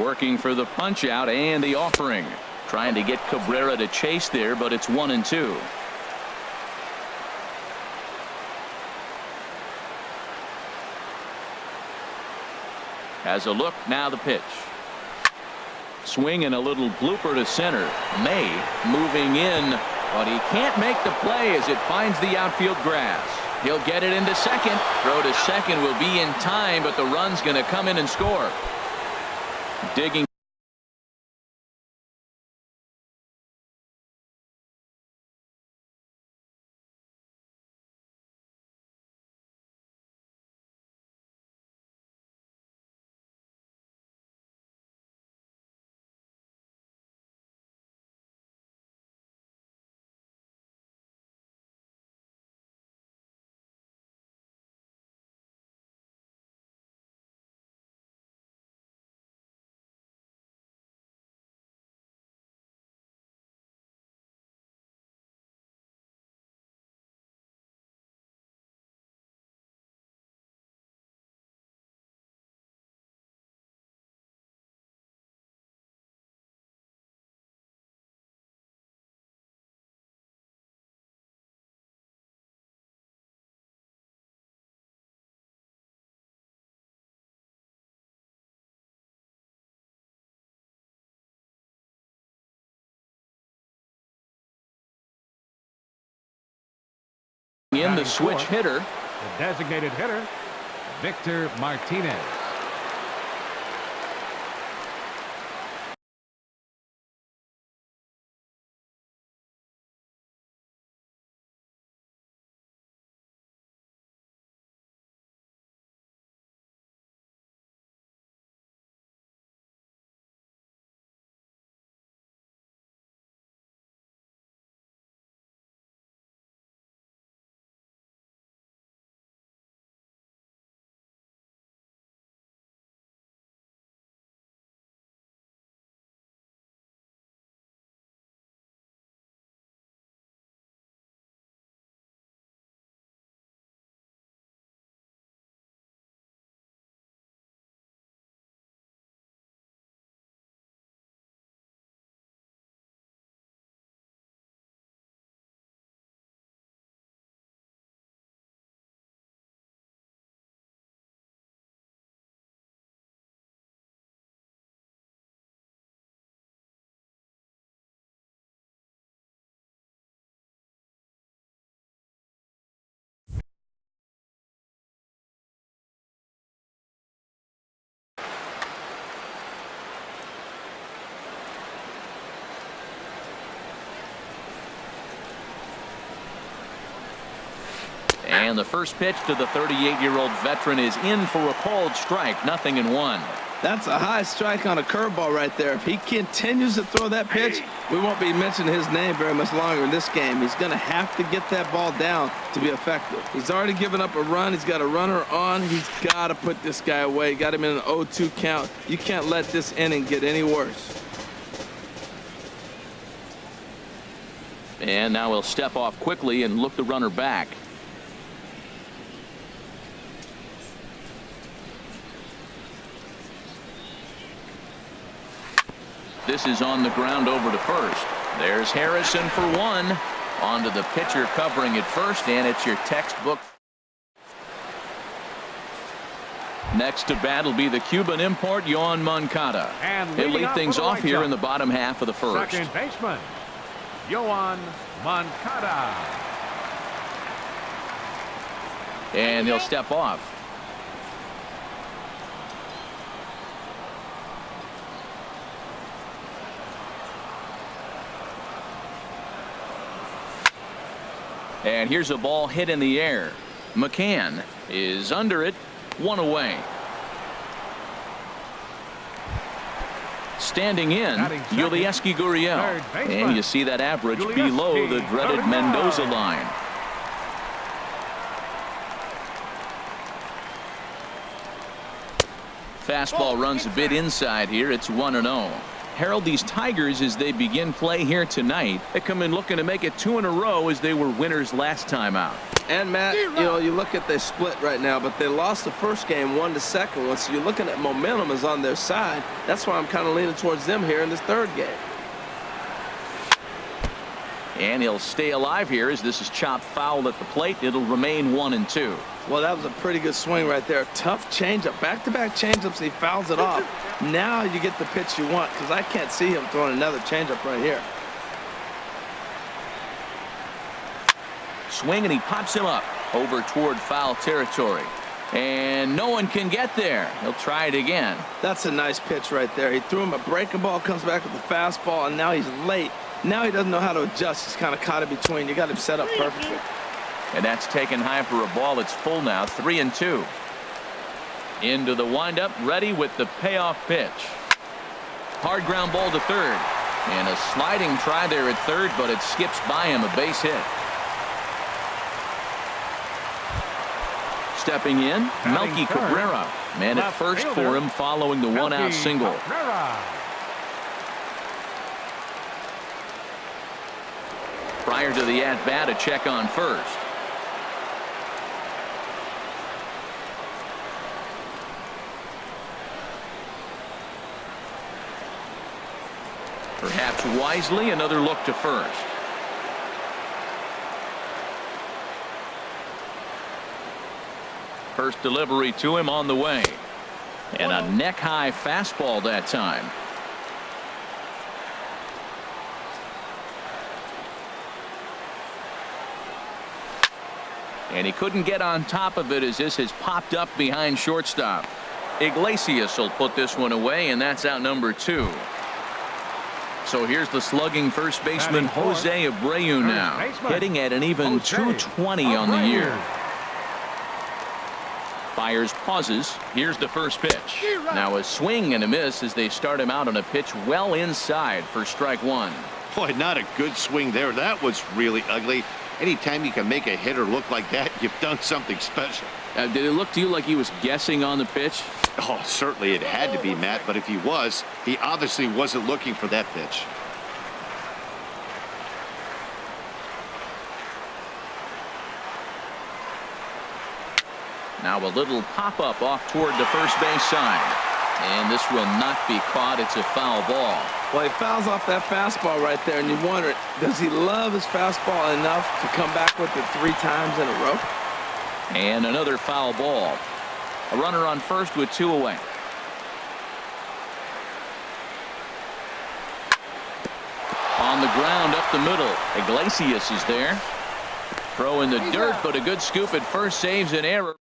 Working for the punch out and the offering. Trying to get Cabrera to chase there, but it's 1-2. Has a look, now the pitch. Swing and a little blooper to center. May moving in, but he can't make the play as it finds the outfield grass. He'll get it into second. Throw to second will be in time, but the run's going to come in and score. Digging. In the switch hitter. The designated hitter, Victor Martinez. And the first pitch to the 38-year-old veteran is in for a called strike. 0-1. That's a high strike on a curveball right there. If he continues to throw that pitch, we won't be mentioning his name very much longer in this game. He's going to have to get that ball down to be effective. He's already given up a run. He's got a runner on. He's got to put this guy away. Got him in an 0-2 count. You can't let this inning get any worse. And now he'll step off quickly and look the runner back. This is on the ground over to first. There's Harrison for one. On to the pitcher covering at first, and it's your textbook. Next to bat will be the Cuban import, Yoan Moncada. He'll lead things off here in the bottom half of the first. Second baseman, Yoan Moncada. And he'll step off. And here's a ball hit in the air. McCann is under it. One away. Standing in, Yulieski Gurriel. And you see that average below the dreaded Mendoza line. Fastball runs a bit inside here. It's 1-0. Harold, these Tigers, as they begin play here tonight, they come in looking to make it 2 in a row as they were winners last time out. And Matt, you know, you look at they split right now, but they lost the first game, won the second one. So you're looking at momentum is on their side. That's why I'm kind of leaning towards them here in this third game. And he'll stay alive here as this is chopped foul at the plate. It'll remain 1-2. Well, that was a pretty good swing right there. Tough changeup, back-to-back changeups. He fouls it off. Now you get the pitch you want, because I can't see him throwing another changeup right here. Swing, and he pops him up over toward foul territory. And no one can get there. He'll try it again. That's a nice pitch right there. He threw him a breaking ball, comes back with a fastball, and now he's late. Now he doesn't know how to adjust. He's kind of caught in between. You got him set up perfectly. And that's taken high for a ball. It's full now, 3-2. Into the windup, ready with the payoff pitch. Hard ground ball to third. And a sliding try there at third, but it skips by him, a base hit. Stepping in, Melky Cabrera. Man at first for him following the one-out single. Prior to the at-bat, a check on first. Perhaps wisely, another look to first. First delivery to him on the way. And a neck-high fastball that time. And he couldn't get on top of it as this has popped up behind shortstop. Iglesias will put this one away, and that's out number 2. So here's the slugging first baseman Jose Abreu now, hitting at an even 220 on the year. Fires, pauses. Here's the first pitch. Now a swing and a miss as they start him out on a pitch well inside for strike 1. Boy, not a good swing there. That was really ugly. Anytime you can make a hitter look like that, you've done something special. Did it look to you like he was guessing on the pitch? Oh, certainly it had to be, Matt, but if he was, he obviously wasn't looking for that pitch. Now a little pop-up off toward the first base side. And this will not be caught. It's a foul ball. Well, he fouls off that fastball right there, and you wonder, does he love his fastball enough to come back with it 3 times in a row? And another foul ball. A runner on first with 2 away. On the ground up the middle. Iglesias is there. Throw in the dirt, but a good scoop at first saves an error.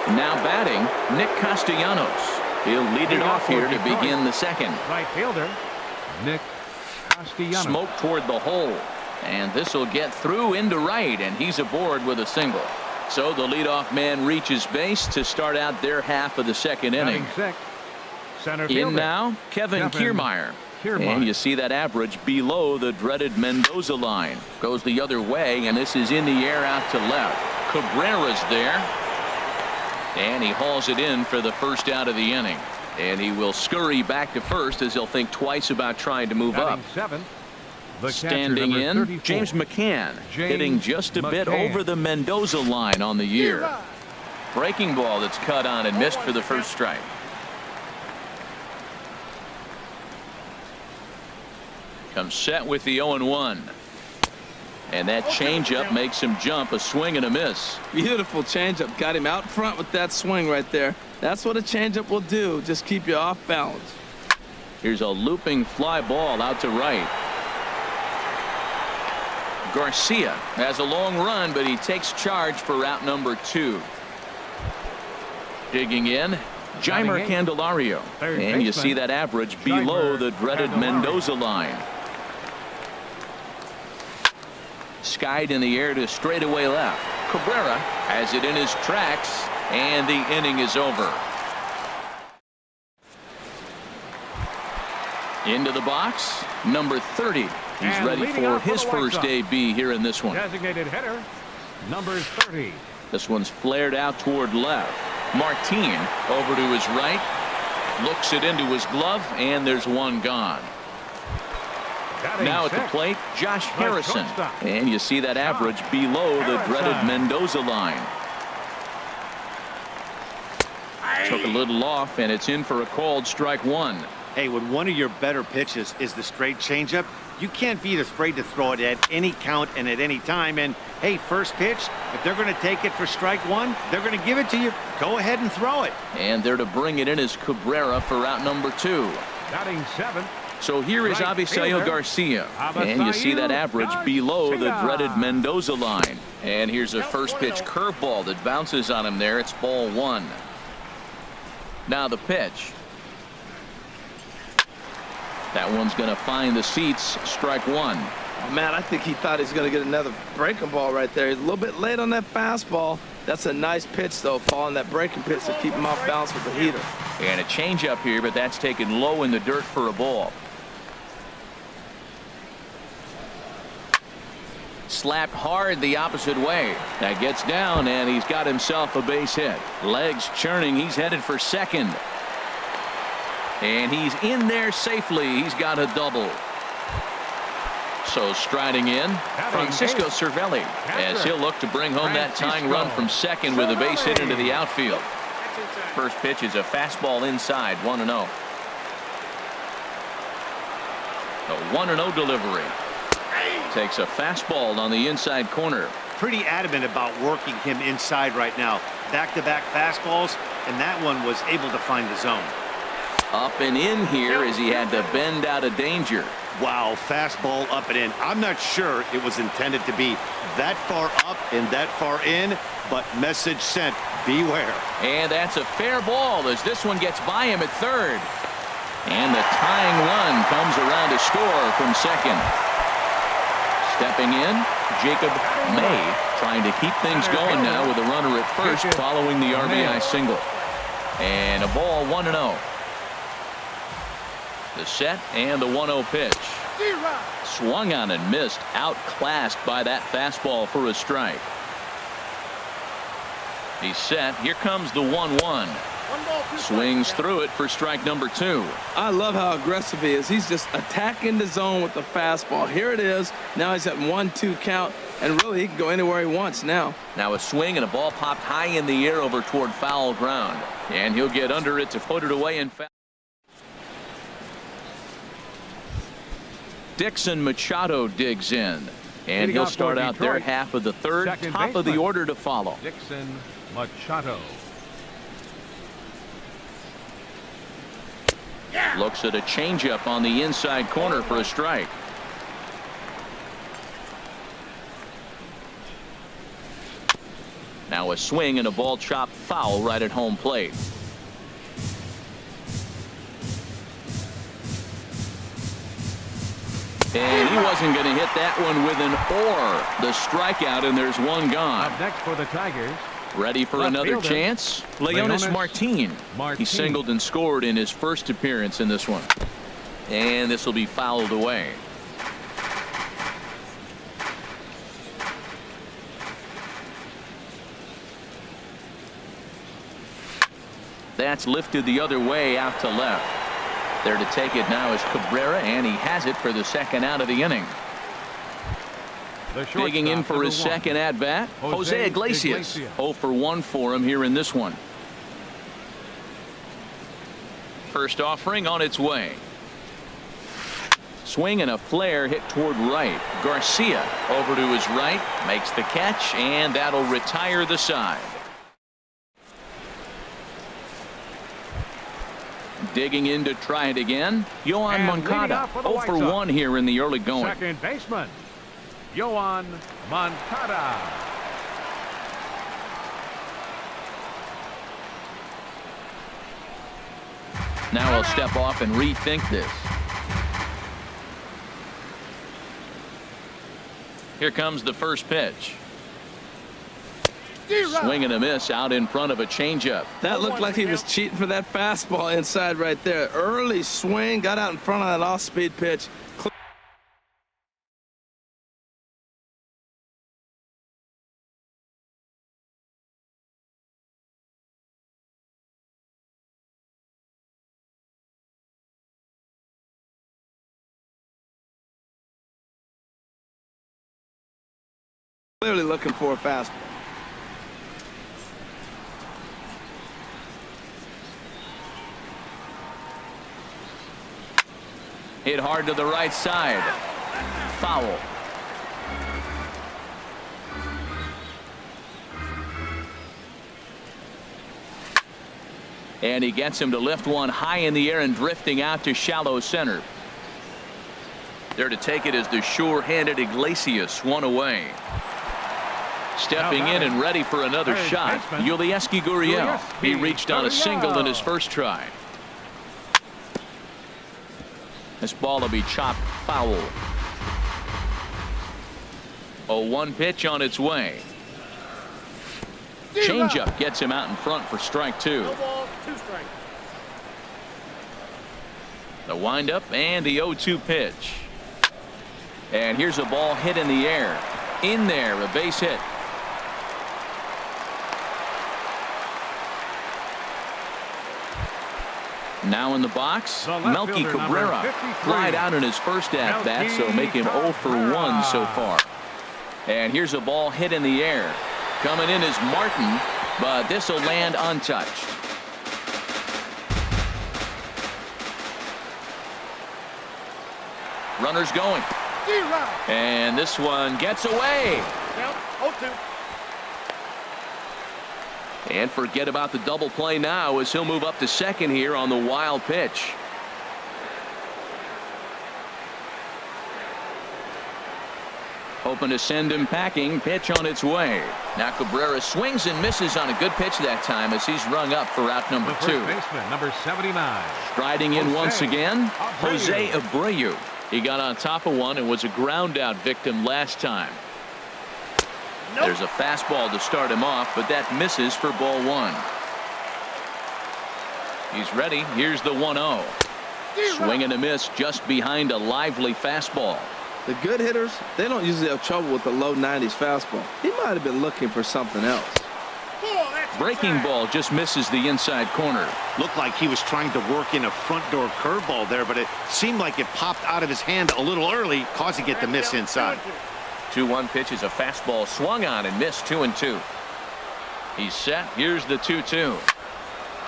Now batting, Nick Castellanos. He'll lead it off here to begin the second. Right fielder, Nick Castellanos. Smoke toward the hole. And this will get through into right, and he's aboard with a single. So the leadoff man reaches base to start out their half of the second inning. Center In now, Kevin Kiermaier. And you see that average below the dreaded Mendoza line. Goes the other way, and this is in the air out to left. Cabrera's there. And he hauls it in for the first out of the inning. And he will scurry back to first as he'll think twice about trying to move up. Standing in, James McCann, hitting just a bit over the Mendoza line on the year. Breaking ball that's cut on and missed for the first strike. Comes set with the 0-1. And that changeup makes him jump. A swing and a miss. Beautiful changeup. Got him out front with that swing right there. That's what a changeup will do. Just keep you off balance. Here's a looping fly ball out to right. Garcia has a long run, but he takes charge for route number 2. Digging in, Jeimer Candelario. And you see that average below the dreaded Mendoza line. Skied in the air to straightaway left. Cabrera has it in his tracks, and the inning is over. Into the box, number 30. He's ready for his first AB here in this one. Designated hitter, number 30. This one's flared out toward left. Martin over to his right. Looks it into his glove, and there's one gone. Now at the plate, Josh Harrison. And you see that average below the dreaded Mendoza line. Took a little off, and it's in for a called strike one. Hey, when one of your better pitches is the straight changeup, you can't be afraid to throw it at any count and at any time. And hey, first pitch, if they're going to take it for strike one, they're going to give it to you. Go ahead and throw it. And there to bring it in is Cabrera for out number 2. Batting 7th. So here is Right Avisail fielder, Garcia. And you see that average below the dreaded Mendoza line. And here's a first pitch curveball that bounces on him there. It's ball 1. Now the pitch. That one's going to find the seats. Strike 1. Oh, man, I think he thought he was going to get another breaking ball right there. He's a little bit late on that fastball. That's a nice pitch, though, following that breaking pitch to keep him off balance with the heater. And a changeup here, but that's taken low in the dirt for a ball. Slapped hard the opposite way. That gets down, and he's got himself a base hit. Legs churning. He's headed for second. And he's in there safely. He's got a double. So striding in, Francisco Cervelli, as he'll look to bring home that tying run from second with a base hit into the outfield. First pitch is a fastball inside, 1-0. The 1-0 delivery. Takes a fastball on the inside corner. Pretty adamant about working him inside right now. Back-to-back fastballs, and that one was able to find the zone. Up and in here as he had to bend out of danger. Wow, fastball up and in. I'm not sure it was intended to be that far up and that far in, but message sent, beware. And that's a fair ball as this one gets by him at third. And the tying run comes around to score from second. Stepping in, Jacob May trying to keep things going now with a runner at first following the RBI single. And a ball 1-0. The set and the 1-0 pitch. Swung on and missed, outclassed by that fastball for a strike. He's set. Here comes the 1-1. Swings through it for strike number 2. I love how aggressive he is. He's just attacking the zone with the fastball. Here it is. Now he's at 1-2 count, and really he can go anywhere he wants now. Now a swing and a ball popped high in the air over toward foul ground. And he'll get under it to put it away in foul. Dixon Machado digs in. And he'll start out their half of the third. Top of the order to follow. Dixon Machado. Looks at a changeup on the inside corner for a strike. Now a swing and a ball chopped foul right at home plate. And he wasn't going to hit that one with an or. The strikeout, and there's one gone. Up next for the Tigers. Ready for another chance? Leonis Martin. He singled and scored in his first appearance in this one. And this will be fouled away. That's lifted the other way out to left. There to take it now is Cabrera, and he has it for the second out of the inning. Digging in for his second at bat, Jose Iglesias. 0 for 1 for him here in this one. First offering on its way. Swing and a flare hit toward right. Garcia over to his right, makes the catch, and that'll retire the side. Digging in to try it again, Yoan Moncada. 0 for 1 here in the early going. Second baseman, Yoan Moncada. Now he'll step off and rethink this. Here comes the first pitch. Swing and a miss out in front of a changeup. That looked like he was cheating for that fastball inside right there. Early swing, got out in front of that off-speed pitch. Clearly looking for a fastball. Hit hard to the right side. Foul. And he gets him to lift one high in the air and drifting out to shallow center. There to take it is the sure-handed Iglesias, one away. Stepping in and ready for another shot, Yulieski Gurriel. He reached on a single in his first try. This ball will be chopped foul. 0-1 pitch on its way. Changeup gets him out in front for strike two. No balls, 2 strikes. The windup and the 0-2 pitch. And here's a ball hit in the air. In there, a base hit. Now in the box, Melky Cabrera flied out in his first at-bat, so make him 0 for 1 so far. And here's a ball hit in the air. Coming in is Martin, but this will land untouched. Runners going. And this one gets away. Count 0-2. And forget about the double play now as he'll move up to second here on the wild pitch. Hoping to send him packing. Pitch on its way. Now Cabrera swings and misses on a good pitch that time as he's rung up for out number The 2. first baseman, number 79. Striding in once again, Jose Abreu. Abreu. He got on top of one and was a ground out victim last time. There's a fastball to start him off, but that misses for ball 1. He's ready. Here's the 1-0. Swing and a miss just behind a lively fastball. The good hitters, they don't usually have trouble with the low 90s fastball. He might have been looking for something else. Breaking ball just misses the inside corner. Looked like he was trying to work in a front door curveball there, but it seemed like it popped out of his hand a little early, causing it to miss inside. 2-1 pitch is a fastball swung on and missed 2-2. He's set. Here's the 2-2.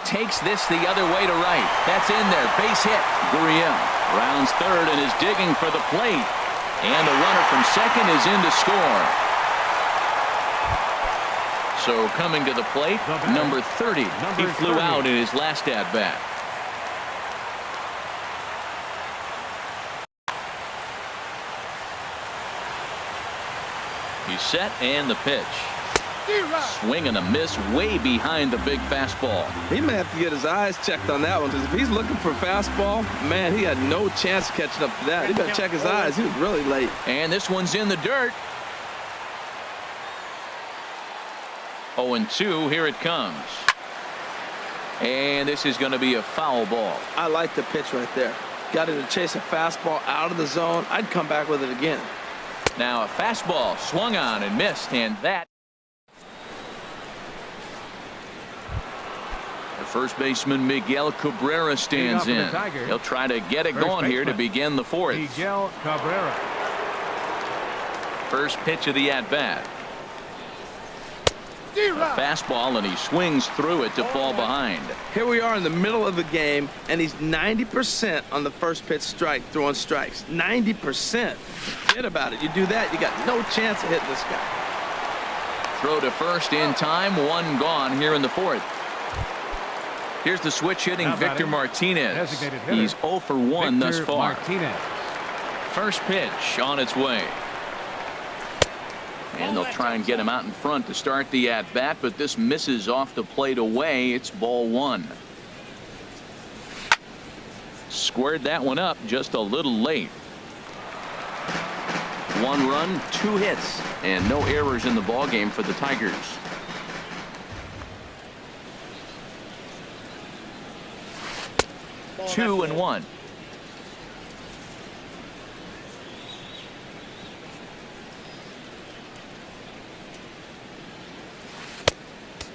Takes this the other way to right. That's in there. Base hit. Gurriel rounds third and is digging for the plate. And the runner from second is in to score. So coming to the plate, number 30. He flew out in his last at-bat. He's set and the pitch. Swing and a miss way behind the big fastball. He may have to get his eyes checked on that one, because if he's looking for fastball, man, he had no chance of catching up to that. He better check his eyes. He was really late. And this one's in the dirt. 0-2. Here it comes. And this is going to be a foul ball. I like the pitch right there. Got him to chase a fastball out of the zone. I'd come back with it again. Now a fastball swung on and missed, and that. The first baseman Miguel Cabrera stands in. He'll try to get it going here to begin the fourth. Miguel Cabrera. First pitch of the at-bat. A fastball, and he swings through it to fall behind. Here we are in the middle of the game, and he's 90% on the first pitch strike, throwing strikes. 90%. Forget about it. You do that, you got no chance of hitting this guy. Throw to first in time. One gone here in the fourth. Here's the switch hitting Victor Martinez. He's 0 for 1 thus far. First pitch on its way. And they'll try and get him out in front to start the at-bat, but this misses off the plate away. It's ball 1. Squared that one up just a little late. 1 run, 2 hits, and no errors in the ballgame for the Tigers. Ball, 2-1.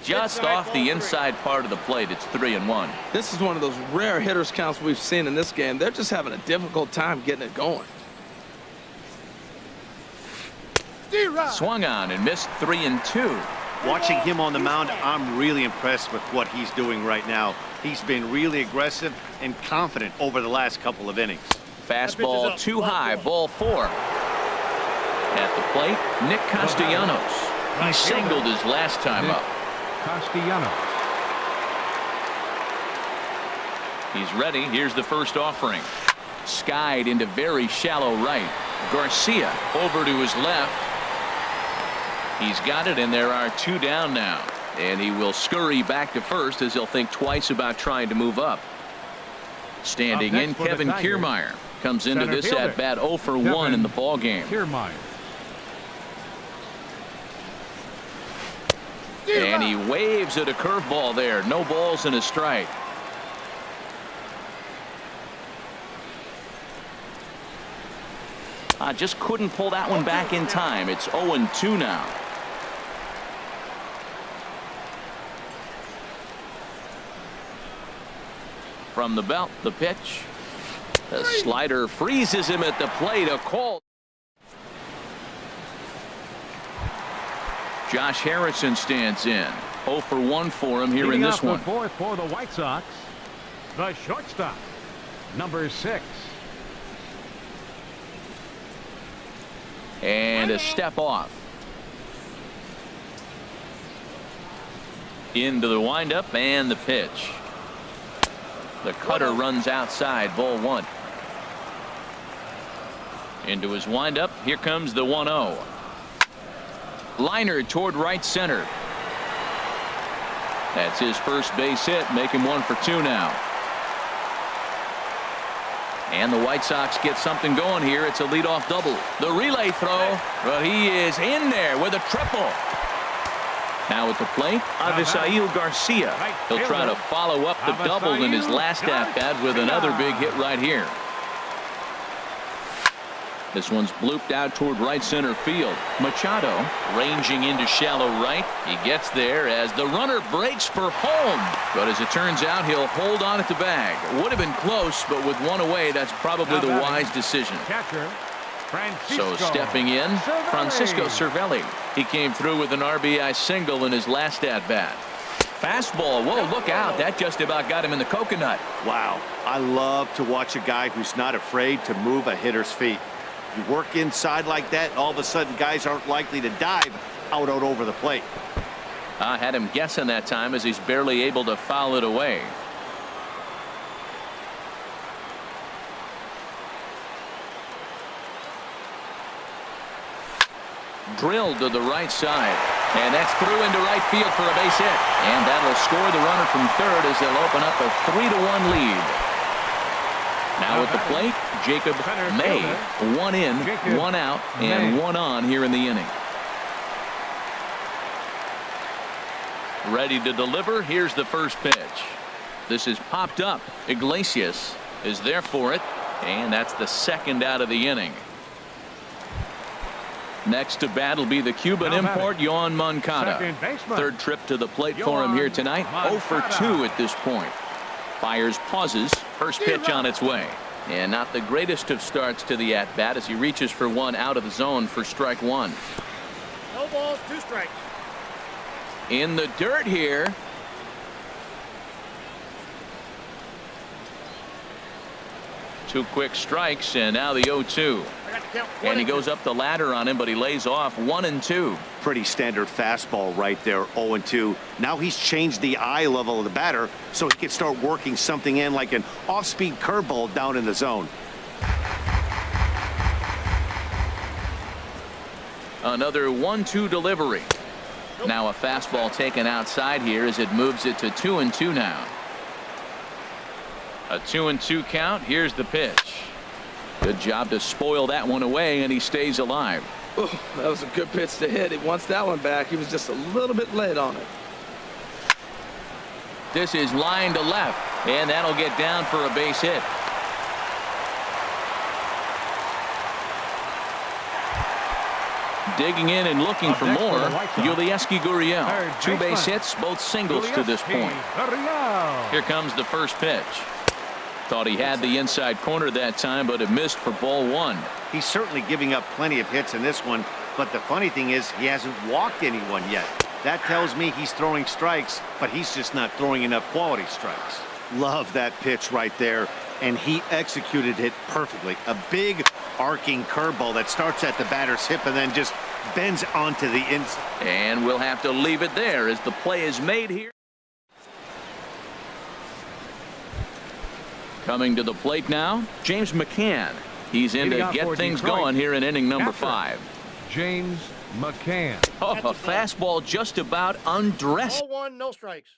Just off the inside part of the plate. It's 3-1. This is one of those rare hitters counts we've seen in this game. They're just having a difficult time getting it going. Swung on and missed 3-2. Watching him on the mound, I'm really impressed with what he's doing right now. He's been really aggressive and confident over the last couple of innings. Fastball too high, ball 4. At the plate, Nick Castellanos. He singled his last time up. Castellanos. He's ready. Here's the first offering. Skied into very shallow right. Garcia over to his left. He's got it, and there are 2 down now. And he will scurry back to first as he'll think twice about trying to move up. Standing in, Kevin Kiermaier comes into this at bat 0 for 1 in the ball game. Kiermaier. And he waves at a curveball there. No balls and a strike. Just couldn't pull that one back in time. It's 0-2 now. From the belt, the pitch. The slider freezes him at the plate. A call. Josh Harrison stands in. 0 for 1 for him here in this one. Fourth for the White Sox, the shortstop, number 6. And a step off. Into the windup and the pitch. The cutter runs outside, ball 1. Into his windup. Here comes the 1-0. Liner toward right center. That's his first base hit, make him 1 for 2 now. And the White Sox get something going here. It's a leadoff double. The relay throw, but he is in there with a triple. Now at the plate, Avisail Garcia. He'll try to follow up the double in his last at-bat with another big hit right here. This one's blooped out toward right center field. Machado ranging into shallow right. He gets there as the runner breaks for home. But as it turns out, he'll hold on at the bag. Would have been close, but with 1 away, that's probably the wise decision. Catcher, So stepping in, Francisco Cervelli. He came through with an RBI single in his last at-bat. Fastball. Whoa, look out. That just about got him in the coconut. Wow. I love to watch a guy who's not afraid to move a hitter's feet. You work inside like that, and all of a sudden guys aren't likely to dive out over the plate. I had him guessing that time as he's barely able to foul it away. Drilled to the right side, and that's through into right field for a base hit, and that'll score the runner from third as they'll open up a 3-1 lead. Now at the plate, Jacob May. 1 in, 1 out, and 1 on here in the inning. Ready to deliver. Here's the first pitch. This is popped up. Iglesias is there for it, and that's the second out of the inning. Next to bat will be the Cuban import, Yoan Moncada. Third trip to the plate for him here tonight. 0 for 2 at this point. Fires, pauses. First pitch on its way. And not the greatest of starts to the at-bat as he reaches for 1 out of the zone for strike 1. No balls, 2 strikes. In the dirt here. Two quick strikes, and now the 0-2. And he goes up the ladder on him, but he lays off 1-2. Pretty standard fastball right there, 0-2. Now he's changed the eye level of the batter so he can start working something in like an off-speed curveball down in the zone. Another 1-2 delivery. Now a fastball taken outside here as it moves it to 2-2 now. A 2-2 count. Here's the pitch. Good job to spoil that one away, and he stays alive. Ooh, that was a good pitch to hit. He wants that one back. He was just a little bit late on it. This is line to left, and that'll get down for a base hit. Digging in and looking for more, Yulieski Gurriel. 2 base hits, both singles to this point. Here comes the first pitch. Thought he had the inside corner that time, but it missed for ball 1. He's certainly giving up plenty of hits in this one, But the funny thing is he hasn't walked anyone yet. That tells me he's throwing strikes, but he's just not throwing enough quality strikes. Love that pitch right there, and he executed it perfectly. A big arcing curveball that starts at the batter's hip and then just bends onto the inside. And we'll have to leave it there as the play is made here. Coming to the plate now, James McCann. He's in to get things going here in inning number 5. James McCann. Oh, a fastball just about undressed. 0-1, no strikes.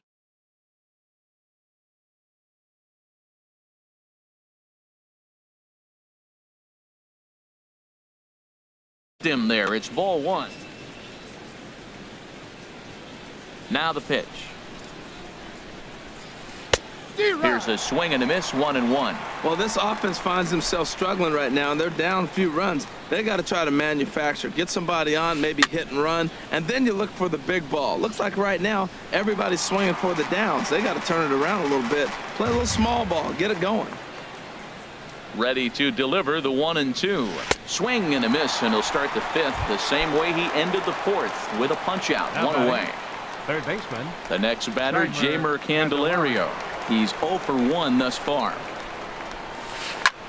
Him there. It's ball 1. Now the pitch. Here's a swing and a miss, 1-1. Well, this offense finds themselves struggling right now, and they're down a few runs. They got to try to manufacture, get somebody on, maybe hit and run, and then you look for the big ball. Looks like right now everybody's swinging for the downs. They got to turn it around a little bit, play a little small ball, get it going. Ready to deliver the 1-2. Swing and a miss, and he'll start the 5th the same way he ended the 4th with a punch out, Now 1 away. Third baseman. The next batter, Jeimer Candelario. He's 0 for 1 thus far.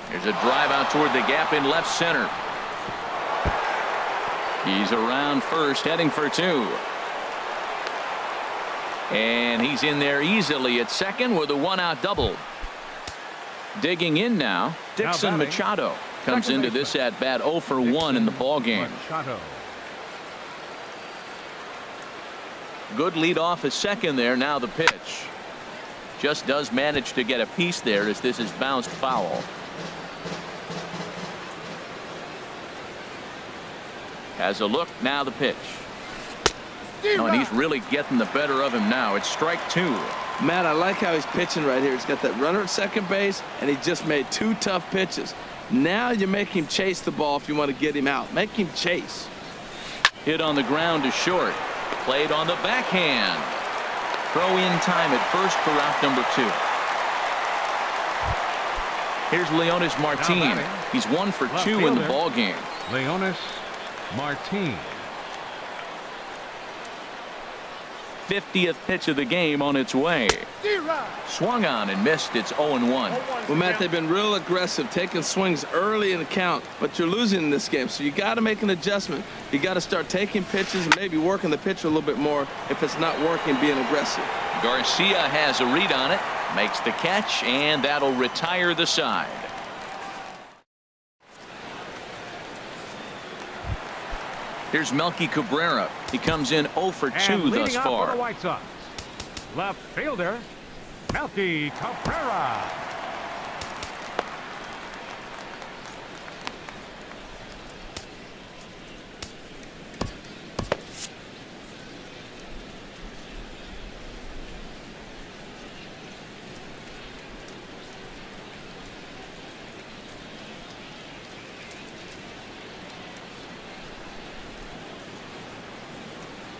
There's a drive out toward the gap in left center. He's around first, heading for 2. And he's in there easily at second with a 1-out double. Digging in now, Dixon Machado comes into this at bat 0 for 1 in the ball game. Good lead off at second there. Now the pitch. Just does manage to get a piece there as this is bounced foul. Has a look. Now the pitch. Oh, and he's really getting the better of him now. It's strike 2. Matt, I like how he's pitching right here. He's got that runner at second base, and he just made 2 tough pitches. Now you make him chase the ball if you want to get him out. Make him chase. Hit on the ground to short. Played on the backhand. Throw in time at first for out number 2. Here's Leonis Martin. He's 1 for 2 in the ball game. Leonis Martin. 50th pitch of the game on its way. Swung on and missed. It's 0-1. Well, Matt, they've been real aggressive, taking swings early in the count, but you're losing in this game, so you got to make an adjustment. You got to start taking pitches and maybe working the pitcher a little bit more if it's not working, being aggressive. Garcia has a read on it, makes the catch, and that'll retire the side. Here's Melky Cabrera. He comes in 0 for 2 thus far. For the White Sox, left fielder Melky Cabrera.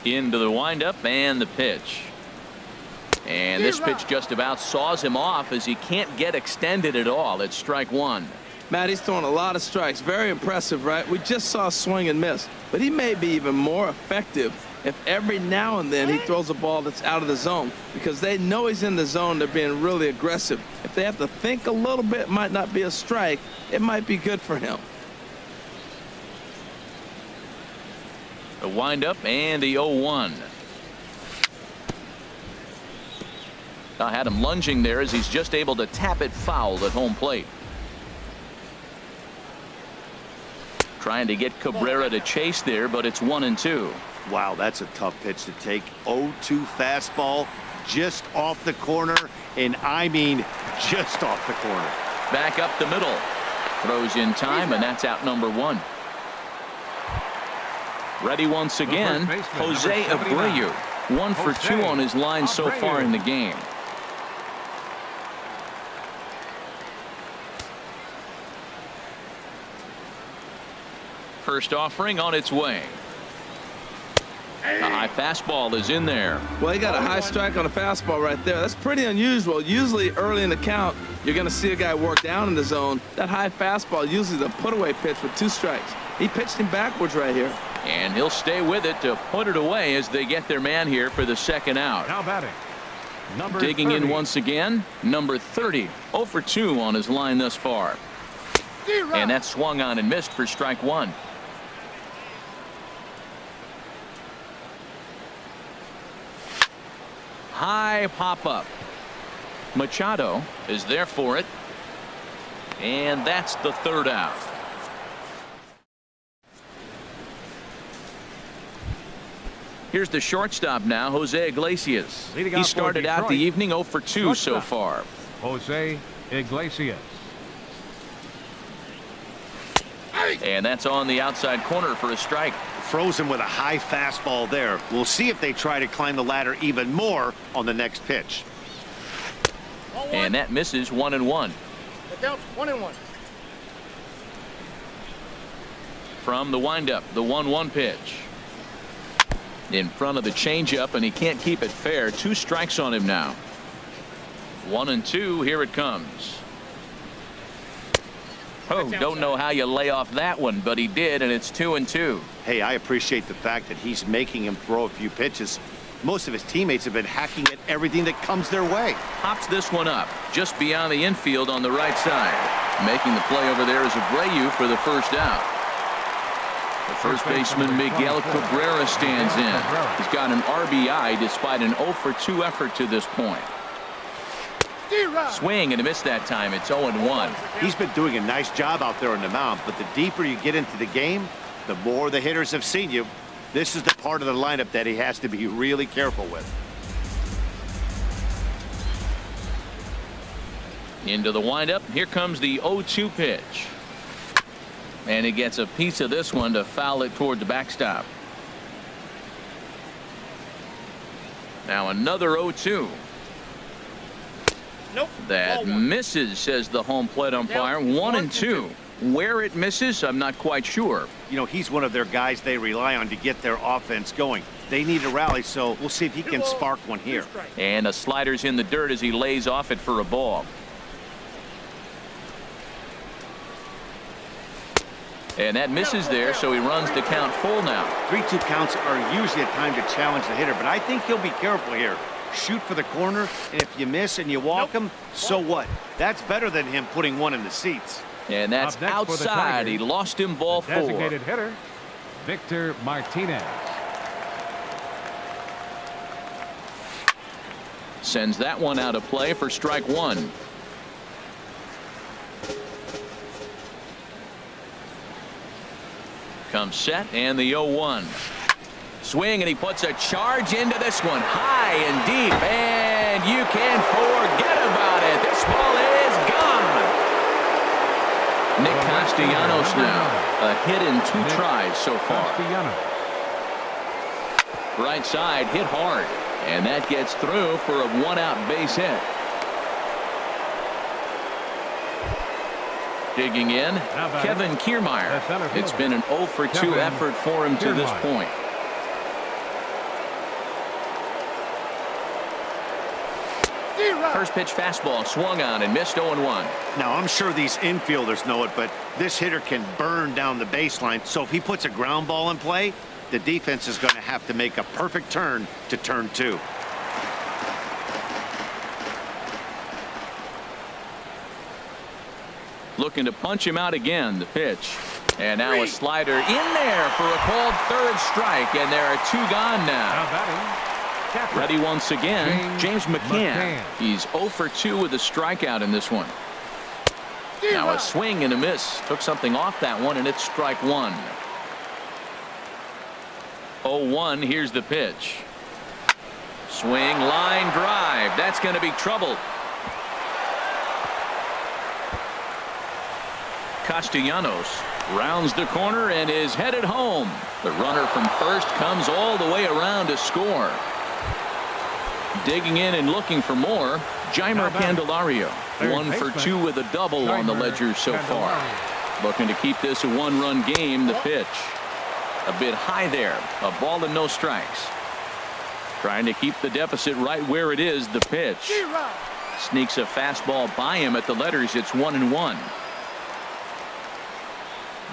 Into the windup and the pitch. And this pitch just about saws him off as he can't get extended at all. It's strike 1. Matt, he's throwing a lot of strikes. Very impressive, right? We just saw a swing and miss, but he may be even more effective if every now and then he throws a ball that's out of the zone, because they know he's in the zone. They're being really aggressive. If they have to think a little bit, it might not be a strike. It might be good for him. The windup and the 0-1. I had him lunging there as he's just able to tap it foul at home plate. Trying to get Cabrera to chase there, but it's 1-2. Wow, that's a tough pitch to take. 0-2 fastball just off the corner, and I mean just off the corner. Back up the middle. Throws in time, and that's out number 1. Ready once again, Jose Abreu. 1 for 2 on his line so far in the game. First offering on its way. The high fastball is in there. Well, he got a high strike on a fastball right there. That's pretty unusual. Usually early in the count, you're going to see a guy work down in the zone. That high fastball, usually the put-away pitch with 2 strikes. He pitched him backwards right here. And he'll stay with it to put it away as they get their man here for the second out. Now batting. Number Digging 30. in once again, number 30. 0 for 2 on his line thus far. And that swung on and missed for strike one. High pop up. Machado is there for it. And that's the third out. Here's the shortstop now, Jose Iglesias. Leading He off for started out the Detroit. evening 0 for 2 so Shortstop. far. Jose Iglesias. And that's on the outside corner for a strike. Frozen with a high fastball there. We'll see if they try to climb the ladder even more on the next pitch. And that misses 1-1. The count's 1-1. From the windup, the 1-1 pitch. In front of the changeup, and he can't keep it fair. 2 strikes on him now. 1-2. Here it comes. Oh, don't know how you lay off that one, but he did, and it's 2-2. Hey, I appreciate the fact that he's making him throw a few pitches. Most of his teammates have been hacking at everything that comes their way. Pops this one up just beyond the infield on the right side. Making the play over there is Abreu for the first out. The first baseman Miguel Cabrera stands in. He's got an RBI despite an 0 for 2 effort to this point. Swing and a miss that time. It's 0-1. He's been doing a nice job out there on the mound, but the deeper you get into the game, the more the hitters have seen you. This is the part of the lineup that he has to be really careful with. Into the windup. Here comes the 0-2 pitch. And he gets a piece of this one to foul it toward the backstop. Now another 0-2. Nope. That Ball one. misses, says the home plate umpire. Down, 1-2. Where it misses, I'm not quite sure. You know, he's one of their guys they rely on to get their offense going. They need a rally, so we'll see if he can spark one here. And a slider's in the dirt as he lays off it for a ball. And that misses there, so he runs the count full now. 3-2 counts are usually a time to challenge the hitter, but I think he'll be careful here. Shoot for the corner, and if you miss and you walk him, so what? That's better than him putting one in the seats. And that's Up next for the outside. Tigers, He lost him ball the 4. designated hitter, Victor Martinez. Sends that one out of play for strike 1. Comes set and the 0-1. Swing, and he puts a charge into this one. High and deep, and you can forget about it. This ball is gone. Nick Castellanos now. A hit in 2 tries so far. Castellanos. Right side hit hard, and that gets through for a 1-out base hit. Digging in, Kevin Kiermaier. It's been an 0 for 2 effort for him to this point. First pitch fastball swung on and missed 0-1. Now, I'm sure these infielders know it, but this hitter can burn down the baseline. So if he puts a ground ball in play, the defense is going to have to make a perfect turn to turn 2. Looking to punch him out again. The pitch. And now a slider in there for a called 3rd strike, and there are 2 gone now. Now batting. Catcher. Ready once again, James McCann. McCann. He's 0 for 2 with a strikeout in this one. Now a swing and a miss. Took something off that one, and it's strike 1. 0-1. Here's the pitch. Swing, line drive. That's going to be trouble. Castellanos rounds the corner and is headed home. The runner from first comes all the way around to score. Digging in and looking for more, Jeimer Candelario. 1 for 2 with a double on the ledger so far. Looking to keep this a 1-run game. The pitch. A bit high there. A ball and no strikes. Trying to keep the deficit right where it is. The pitch. Sneaks a fastball by him at the letters. It's 1-1.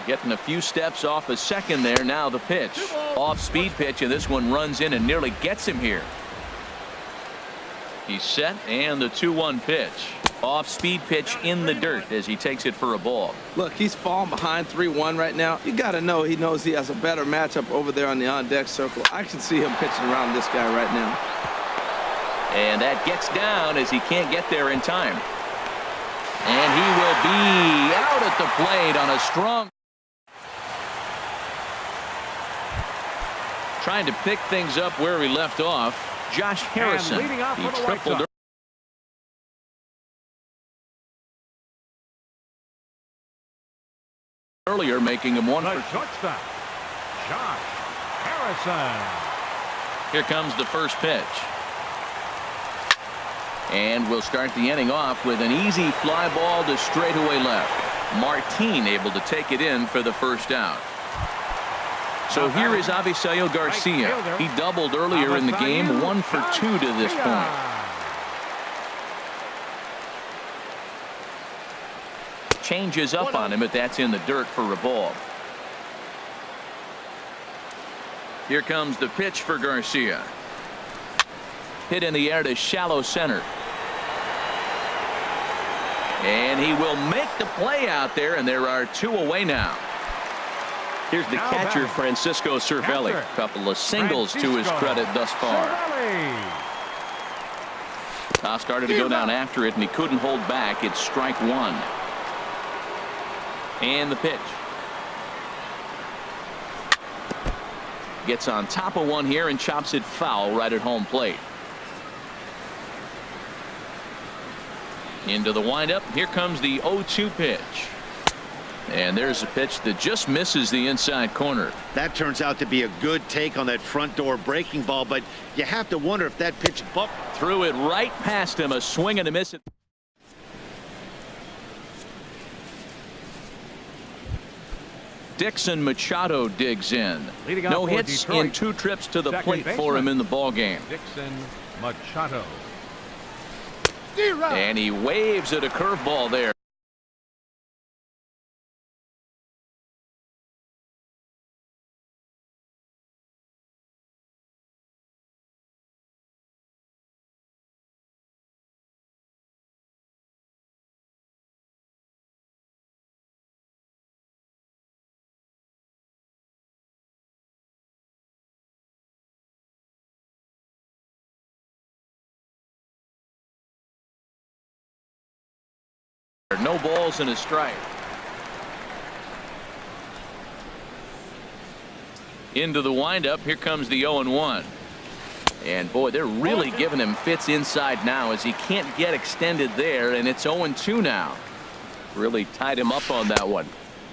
Getting a few steps off a second there. Now the pitch. Off-speed pitch, and this one runs in and nearly gets him here. He's set, and the 2-1 pitch. Off-speed pitch in the dirt as he takes it for a ball. Look, he's falling behind 3-1 right now. You got to know he knows he has a better matchup over there on the on-deck circle. I can see him pitching around this guy right now. And that gets down as he can't get there in time. And he will be out at the plate on a strong. Trying to pick things up where he left off. Josh Harrison. And leading off He for the White tripled Sox. earlier, making him one The for. shortstop, Josh Harrison. Here comes the first pitch. And we'll start the inning off with an easy fly ball to straightaway left. Martin able to take it in for the first out. So here is Avisail Garcia. He doubled earlier in the game, 1 for 2 to this point. Changes up on him, but that's in the dirt for a ball. Here comes the pitch for Garcia. Hit in the air to shallow center. And he will make the play out there, and there are 2 away now. Here's the catcher, Francisco Cervelli. A couple of singles to his credit thus far. Started to go down after it, and he couldn't hold back. It's strike 1. And the pitch. Gets on top of one here and chops it foul right at home plate. Into the windup. Here comes the 0-2 pitch. And there's a pitch that just misses the inside corner. That turns out to be a good take on that front door breaking ball, but you have to wonder if that pitch bumped. Threw it right past him. A swing and a miss. Dixon Machado digs in. No hits in 2 trips to the plate for him in the ball game. Dixon Machado. And he waves at a curveball there. No balls and a strike. Into the windup. Here comes the 0-1. And boy, they're really giving him fits inside now as he can't get extended there, and it's 0-2 now. Really tied him up on that one.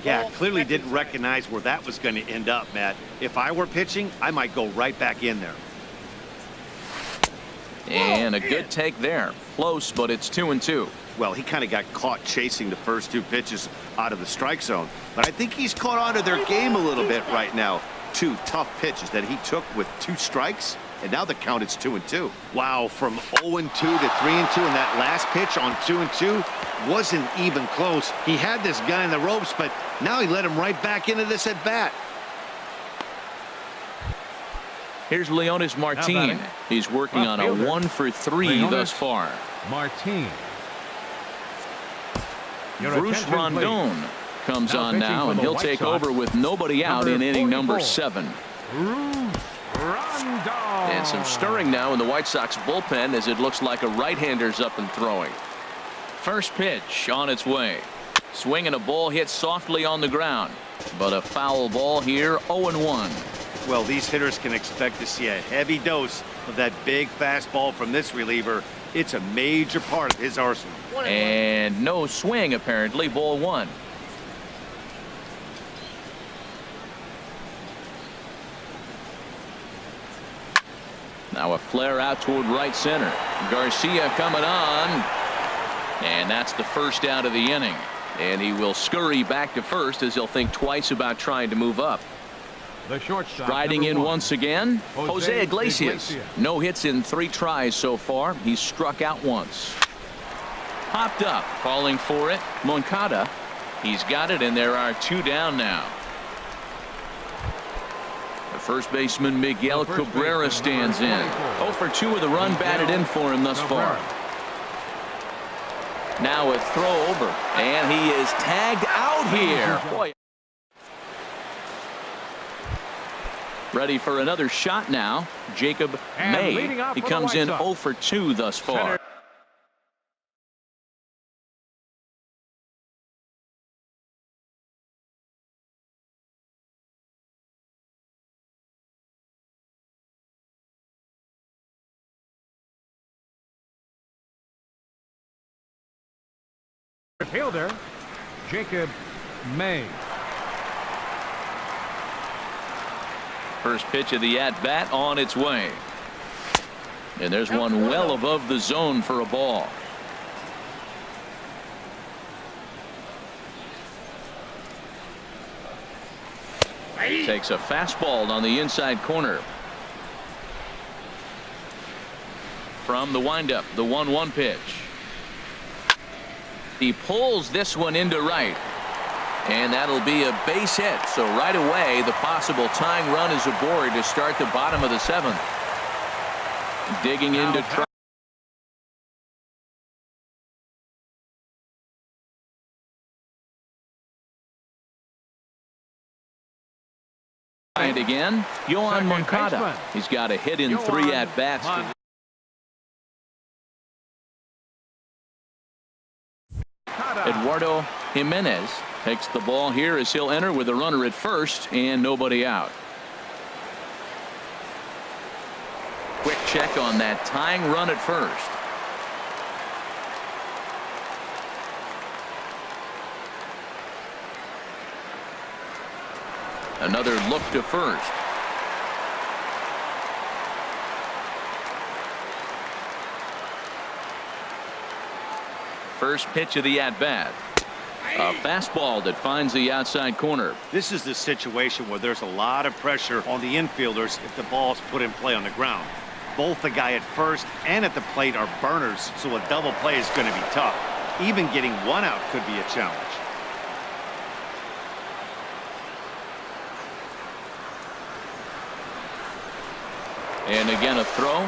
Yeah, clearly didn't recognize where that was going to end up, Matt. If I were pitching, I might go right back in there. And a good take there. Close, but it's 2-2. Well, he kind of got caught chasing the first 2 pitches out of the strike zone. But I think he's caught on to their game a little bit right now. 2 tough pitches that he took with 2 strikes, and now the count is 2-2. Wow, from 0-2 to 3-2, and that last pitch on 2-2 wasn't even close. He had this guy in the ropes, but now he let him right back into this at bat. Here's Leonis Martin. He's working on a 1 for 3 thus far. Martin. Bruce Rondon comes on now, and he'll take over with nobody out in inning number 7. Bruce Rondon. And some stirring now in the White Sox bullpen as it looks like a right-hander's up and throwing. First pitch on its way. Swinging a ball hit softly on the ground, but a foul ball here. 0-1. Well, these hitters can expect to see a heavy dose of that big fastball from this reliever. It's a major part of his arsenal. And no swing, apparently. Ball 1. Now a flare out toward right center. Garcia coming on. And that's the first out of the inning. And he will scurry back to first as he'll think twice about trying to move up. The shortstop, Striding in 1. once again, Jose Iglesias. No hits in 3 tries so far. He's struck out once. Popped up, calling for it. Moncada. He's got it, and there are 2 down now. The first baseman Miguel Cabrera stands in. 0 for 2 with a run batted in for him thus far. Now a throw over, and he is tagged out here. Boy. Ready for another shot now. Jacob May. He comes in 0 for 2 thus far. Fielder Jacob May. First pitch of the at-bat on its way. And there's one well above the zone for a ball. Takes a fastball on the inside corner. From the windup, the 1-1 pitch. He pulls this one into right. And that'll be a base hit. So right away, the possible tying run is aboard to start the bottom of the 7th. Digging into trouble. And again, Yohan Moncada. He's got a hit in 3 at-bats. Eduardo Jimenez takes the ball here as he'll enter with a runner at first and nobody out. Quick check on that tying run at first. Another look to first. First pitch of the at-bat. A fastball that finds the outside corner. This is the situation where there's a lot of pressure on the infielders if the ball's put in play on the ground. Both the guy at first and at the plate are burners, so a double play is going to be tough. Even getting one out could be a challenge. And again a throw.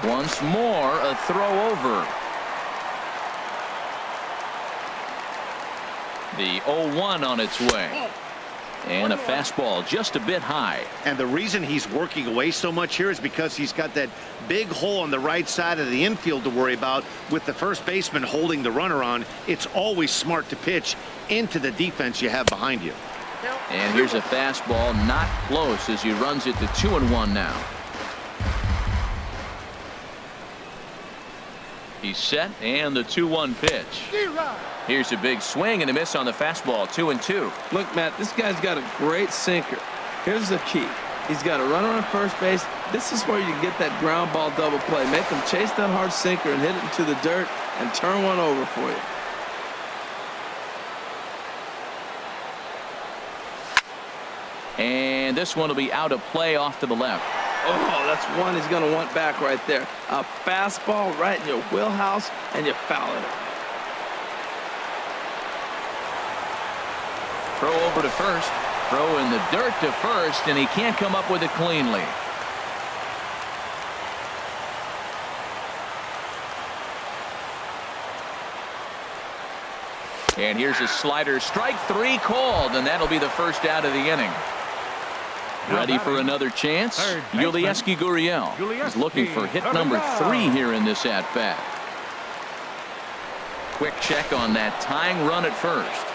Once more a throw over. The 0-1 on its way. And a fastball just a bit high. And the reason he's working away so much here is because he's got that big hole on the right side of the infield to worry about. With the first baseman holding the runner on, it's always smart to pitch into the defense you have behind you. And here's a fastball not close as he runs it to 2-1 now. He's set, and the 2-1 pitch. Here's a big swing and a miss on the fastball. 2-2. Look, Matt, this guy's got a great sinker. Here's the key. He's got a runner on first base. This is where you can get that ground ball double play. Make him chase that hard sinker and hit it into the dirt and turn one over for you. And this one will be out of play off to the left. Oh, that's one he's going to want back right there. A fastball right in your wheelhouse, and you foul it. Throw over to first. Throw in the dirt to first, and he can't come up with it cleanly. And here's a slider. Strike 3 called, and that'll be the first out of the inning. Ready for another chance? Yulieski Gurriel is looking for hit number 3 here in this at-bat. Quick check on that tying run at first.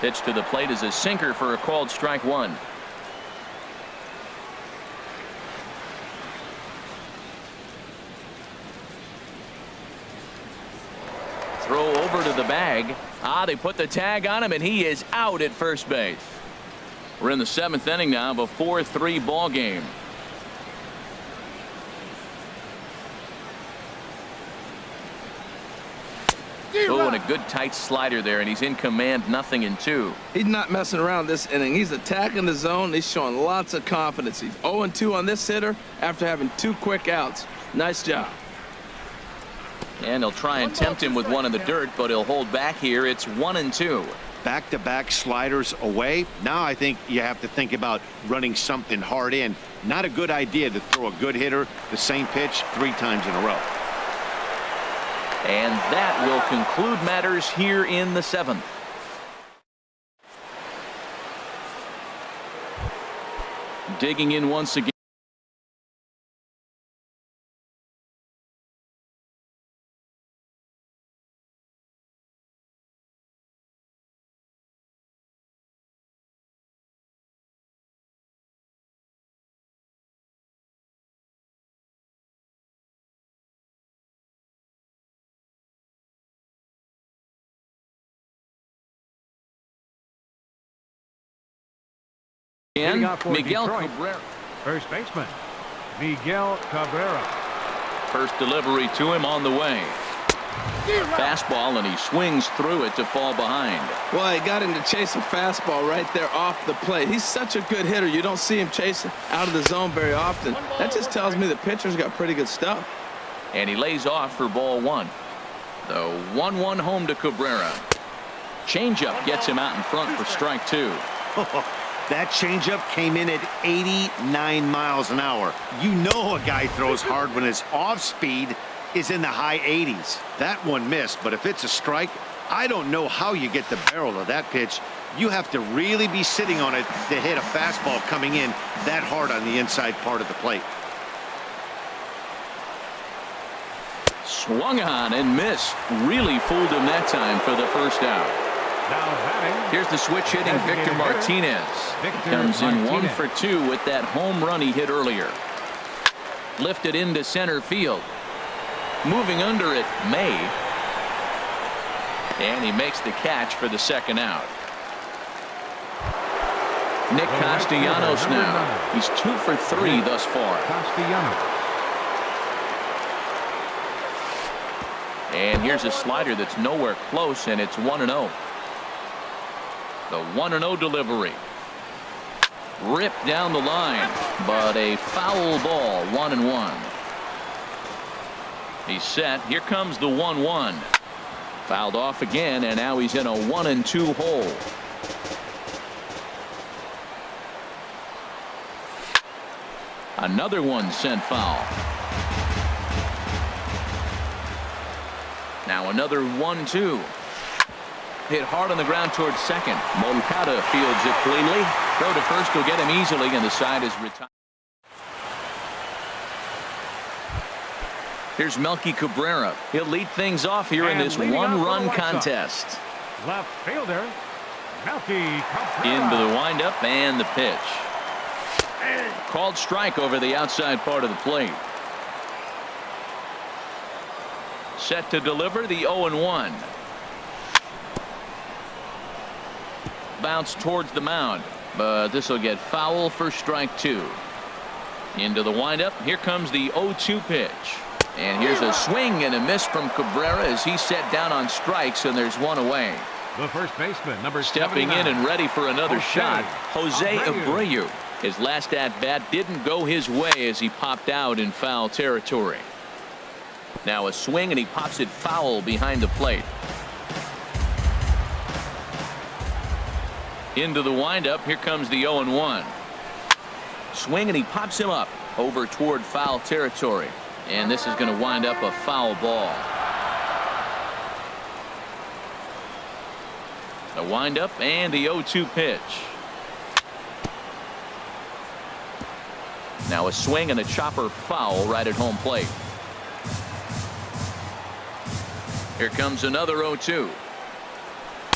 Pitch to the plate is a sinker for a called strike 1. Throw over to the bag. They put the tag on him, and he is out at first base. We're in the 7th inning now of a 4-3 ball game. Oh, and a good tight slider there, and he's in command, 0-2. He's not messing around this inning. He's attacking the zone. He's showing lots of confidence. He's 0-2 on this hitter after having 2 quick outs. Nice job. And he'll try and tempt him with one in the dirt, but he'll hold back here. It's 1-2. Back-to-back sliders away. Now I think you have to think about running something hard in. Not a good idea to throw a good hitter the same pitch 3 times in a row. And that will conclude matters here in the 7th. Digging in once again. Leading off for Miguel Detroit, Cabrera. first baseman, Miguel Cabrera. First delivery to him on the way. Fastball, and he swings through it to fall behind. Well, he got him to chase a fastball right there off the plate. He's such a good hitter. You don't see him chasing out of the zone very often. That just tells me the pitcher's got pretty good stuff. And he lays off for ball 1. The 1-1 home to Cabrera. Changeup gets him out in front for strike 2. That changeup came in at 89 miles an hour. You know a guy throws hard when his off speed is in the high 80s. That one missed, but if it's a strike, I don't know how you get the barrel of that pitch. You have to really be sitting on it to hit a fastball coming in that hard on the inside part of the plate. Swung on and missed. Really fooled him that time for the first out. Now batting. Here's the switch hitting Victor Martinez. Victor Comes in Martinez. 1 for 2 with that home run he hit earlier. Lifted into center field. Moving under it, May. And he makes the catch for the second out. Nick Castellanos now. He's 2 for 3 thus far. Castellanos. And here's a slider that's nowhere close, and it's 1-0. The 1-0 delivery. Ripped down the line, but a foul ball, 1-1. He's set. Here comes the 1-1. Fouled off again, and now he's in a 1-2 hole. Another one sent foul. Now another 1-2. Hit hard on the ground towards second. Moncada fields it cleanly. Throw to first will get him easily, and the side is retired. Here's Melky Cabrera. He'll lead things off here in this one-run contest. Left fielder, Melky Cabrera. Into the windup and the pitch. Called strike over the outside part of the plate. Set to deliver the 0-1. Bounce towards the mound, but this will get foul for strike 2. Into the windup. Here comes the 0-2 pitch. And here's a swing and a miss from Cabrera as he's set down on strikes, and there's one away. The first baseman, number Stepping 79. in and ready for another shot, Jose Abreu. Abreu. His last at-bat didn't go his way as he popped out in foul territory. Now a swing, and he pops it foul behind the plate. Into the windup. Here comes the 0-1. Swing, and he pops him up over toward foul territory. And this is going to wind up a foul ball. The windup and the 0-2 pitch. Now a swing and a chopper foul right at home plate. Here comes another 0-2.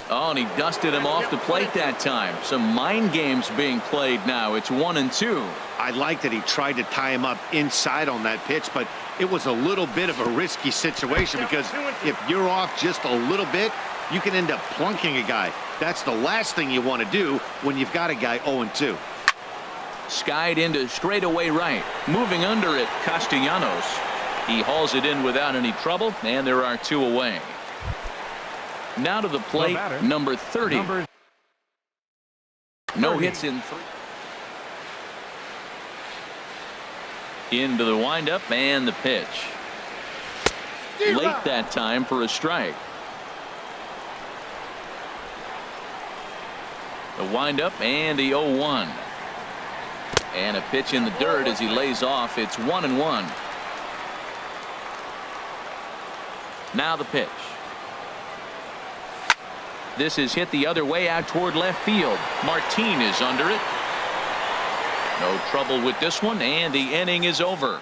Oh, and he dusted him off the plate that time. Some mind games being played now. It's 1-2. I like that he tried to tie him up inside on that pitch, but it was a little bit of a risky situation because if you're off just a little bit, you can end up plunking a guy. That's the last thing you want to do when you've got a guy 0-2. Skied into straightaway right. Moving under it, Castellanos. He hauls it in without any trouble, and there are 2 away. Now to the plate, number 30. No hits in 3. Into the windup and the pitch. Late that time for a strike. The windup and the 0-1. And a pitch in the dirt as he lays off. It's 1-1. Now the pitch. This is hit the other way out toward left field. Martin is under it. No trouble with this one, and the inning is over.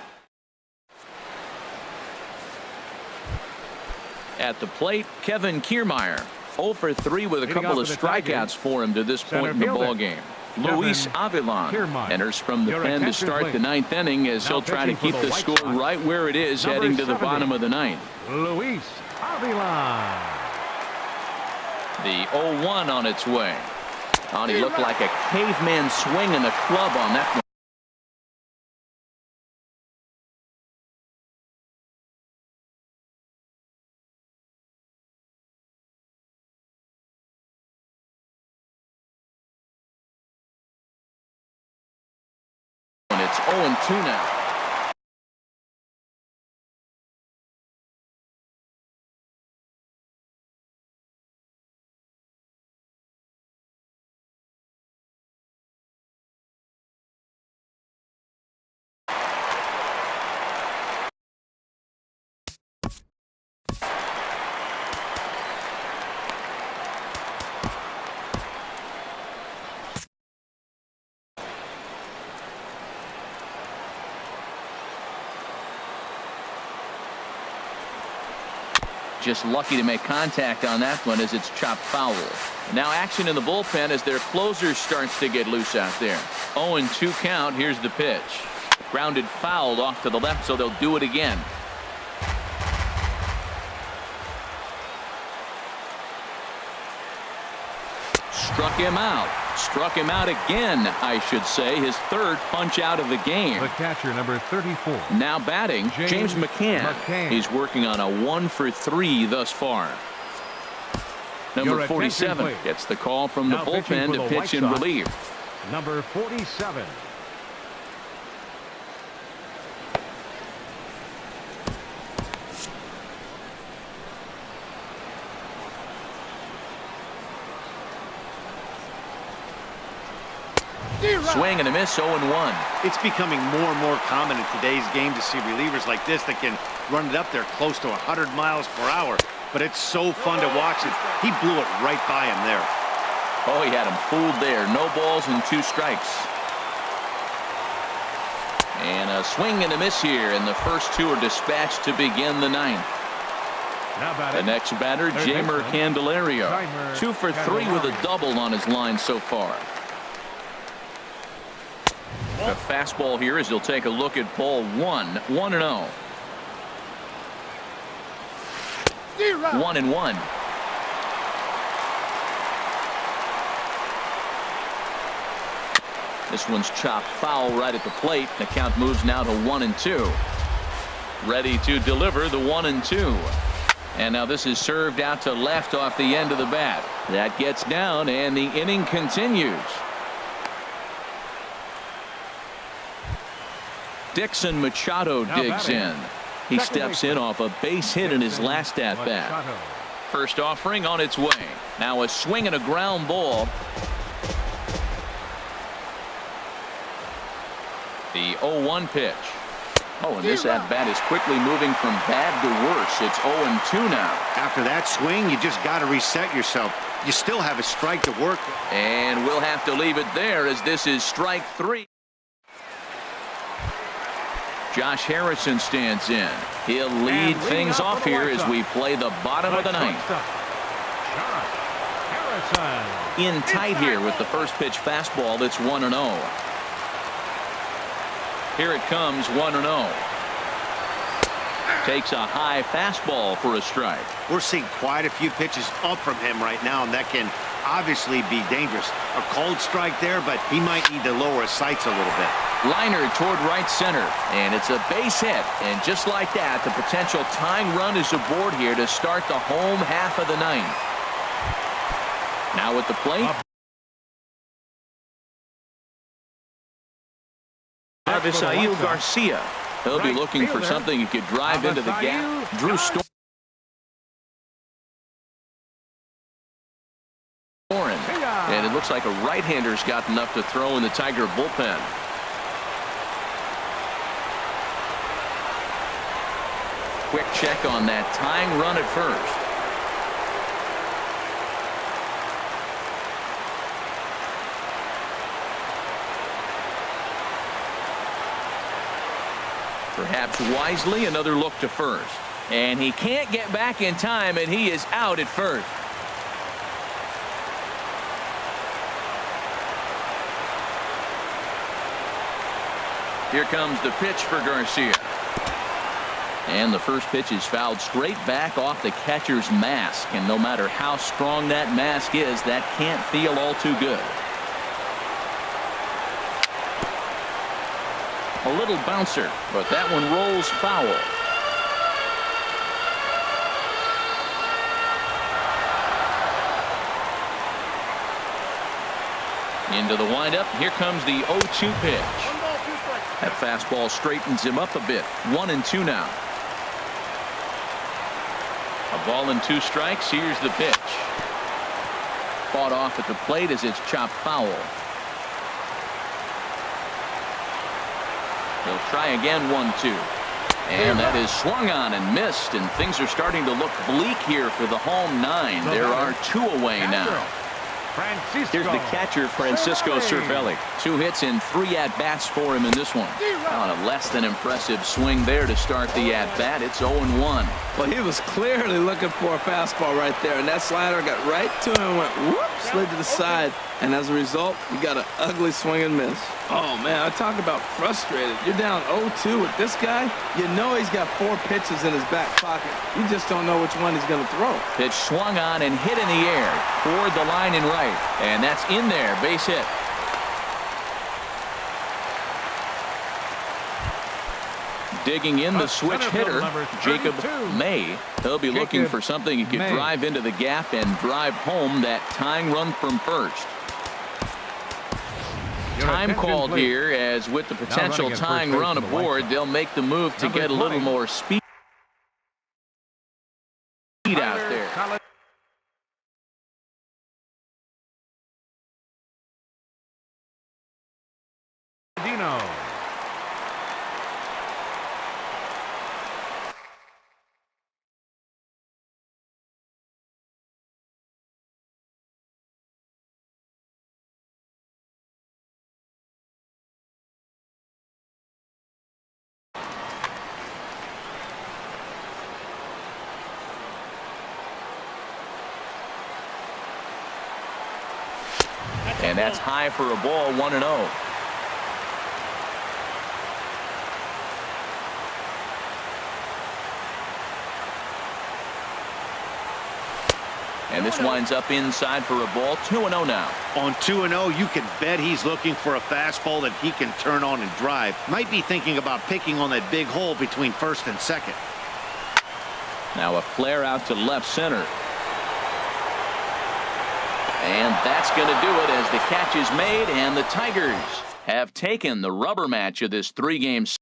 At the plate, Kevin Kiermaier. 0 for 3 with a couple of strikeouts for him to this point in the ball game. Luis Avilan enters from the pen to start the 9th inning as he'll try to keep the score right where it is heading to the bottom of the 9th. Luis Avilan. The 0-1 on its way. Oh, he looked like a caveman swinging a club on that one. And it's 0-2 now. Just lucky to make contact on that one as it's chopped foul. Now action in the bullpen as their closer starts to get loose out there. 0-2 count. Here's the pitch. Grounded fouled off to the left, so they'll do it again. Struck him out. Struck him out again, I should say. His 3rd punch out of the game. The catcher, number 34. Now batting, James McCann. He's working on a 1 for 3 thus far. Number 47 gets the call from the bullpen to pitch in relief. Number 47. Swing and a miss. 0-1. It's becoming more and more common in today's game to see relievers like this that can run it up there close to 100 miles per hour. But it's so fun to watch it. He blew it right by him there. Oh, he had him fooled there. No balls and 2 strikes. And a swing and a miss here, and the first 2 are dispatched to begin the 9th. The next batter, Jamer Candelario. 2 for 3 with a double on his line so far. A fastball here as he'll take a look at ball 1. 1-0. 1-1. This one's chopped foul right at the plate. The count moves now to 1-2. Ready to deliver the 1-2. And now this is served out to left off the end of the bat. That gets down and the inning continues. Dixon Machado digs in. He steps in off a base hit in his last at bat. First offering on its way. Now a swing and a ground ball. The 0-1 pitch. Oh, and this at bat is quickly moving from bad to worse. It's 0-2 now. After that swing, you just got to reset yourself. You still have a strike to work. And we'll have to leave it there as this is strike 3. Josh Harrison stands in. He'll lead things off here as we play the bottom of the 9th. In tight here with the first pitch fastball. That's 1-0. Here it comes, 1-0. Takes a high fastball for a strike. We're seeing quite a few pitches up from him right now, and that can obviously be dangerous. A cold strike there, but he might need to lower his sights a little bit. Liner toward right center, and it's a base hit. And just like that, the potential tying run is aboard here to start the home half of the 9th. Now at the plate. Avisail Garcia. He'll be looking for something he could drive into the gap. Drew Storen. And it looks like a right-hander's got enough to throw in the Tiger bullpen. Quick check on that tying run at first. Perhaps wisely, another look to first. And he can't get back in time, and he is out at first. Here comes the pitch for Garcia. And the first pitch is fouled straight back off the catcher's mask. And no matter how strong that mask is, that can't feel all too good. A little bouncer, but that one rolls foul. Into the windup. Here comes the 0-2 pitch. That fastball straightens him up a bit. 1-2 now. A ball and 2 strikes. Here's the pitch. Fought off at the plate as it's chopped foul. He'll try again. 1-2. And that is swung on and missed, and things are starting to look bleak here for the home 9. There are 2 away now. Here's the catcher, Francisco Cervelli. 2 hits and 3 at-bats for him in this one. On a less than impressive swing there to start the at-bat. It's 0-1. Well, he was clearly looking for a fastball right there, and that slider got right to him and went whoop, slid to the side. And as a result, you got an ugly swing and miss. Oh, man, I talk about frustrated. You're down 0-2 with this guy. You know he's got 4 pitches in his back pocket. You just don't know which one he's going to throw. Pitch swung on and hit in the air toward the line and right. And that's in there. Base hit. Digging in the switch hitter, Jacob May. He'll be looking for something he could drive into the gap and drive home that tying run from first. Time called here, as with the potential tying run aboard, they'll make the move to get a little more speed out there. And that's high for a ball. 1-0. And this winds up inside for a ball. 2-0 now. On 2-0, you can bet he's looking for a fastball that he can turn on and drive. Might be thinking about picking on that big hole between first and second. Now a flare out to left center. And that's going to do it as the catch is made, and the Tigers have taken the rubber match of this 3-game